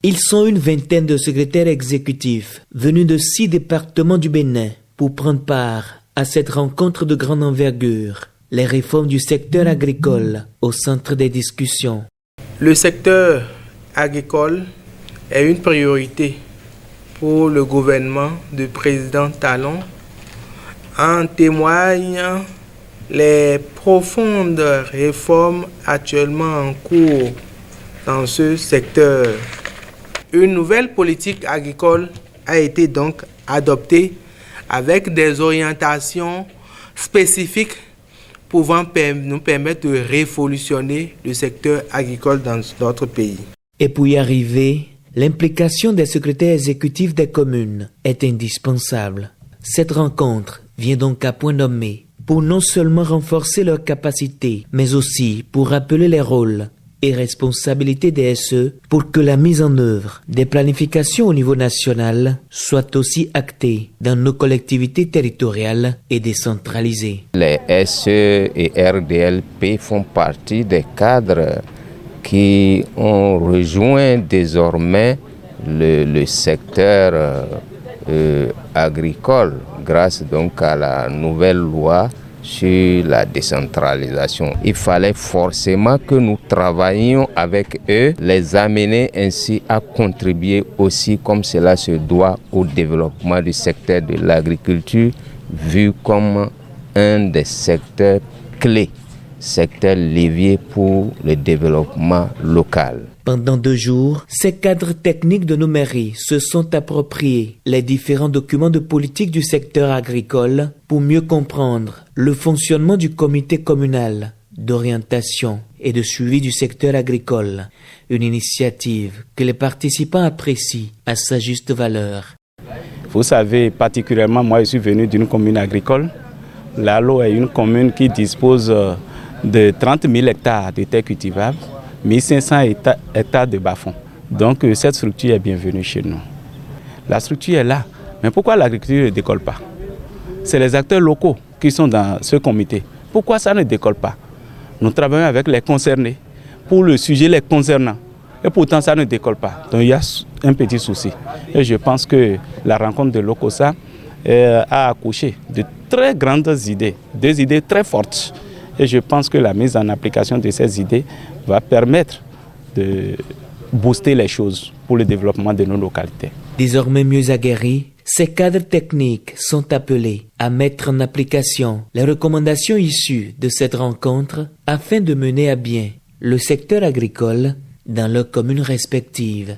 Ils sont une vingtaine de secrétaires exécutifs venus de 6 départements du Bénin pour prendre part à cette rencontre de grande envergure. Les réformes du secteur agricole au centre des discussions. Le secteur agricole est une priorité pour le gouvernement du président Talon. En témoignent les profondes réformes actuellement en cours dans ce secteur. Une nouvelle politique agricole a été donc adoptée avec des orientations spécifiques pouvant nous permettre de révolutionner le secteur agricole dans notre pays. Et pour y arriver, l'implication des secrétaires exécutifs des communes est indispensable. Cette rencontre vient donc à point nommé pour non seulement renforcer leurs capacités, mais aussi pour rappeler les rôles et responsabilités des SE pour que la mise en œuvre des planifications au niveau national soit aussi actée dans nos collectivités territoriales et décentralisées. Les SE et RDLP font partie des cadres qui ont rejoint désormais le secteur agricole grâce donc à la nouvelle loi sur la décentralisation. Il fallait forcément que nous travaillions avec eux, les amener ainsi à contribuer aussi comme cela se doit au développement du secteur de l'agriculture, vu comme un des secteurs clés, secteur levier pour le développement local. Pendant 2 jours, ces cadres techniques de nos mairies se sont appropriés les différents documents de politique du secteur agricole pour mieux comprendre le fonctionnement du comité communal d'orientation et de suivi du secteur agricole, une initiative que les participants apprécient à sa juste valeur. Vous savez, particulièrement, moi je suis venu d'une commune agricole. Lalo est une commune qui dispose de 30 000 hectares de terres cultivables, 1500 hectares de bas-fonds. Donc cette structure est bienvenue chez nous. La structure est là, mais pourquoi l'agriculture ne décolle pas? C'est les acteurs locaux qui sont dans ce comité. Pourquoi ça ne décolle pas? Nous travaillons avec les concernés pour le sujet les concernant. Et pourtant ça ne décolle pas. Donc il y a un petit souci. Et je pense que la rencontre de l'OCOSA a accouché de très grandes idées, des idées très fortes. Et je pense que la mise en application de ces idées va permettre de booster les choses pour le développement de nos localités. Désormais mieux aguerris, ces cadres techniques sont appelés à mettre en application les recommandations issues de cette rencontre afin de mener à bien le secteur agricole dans leurs communes respectives.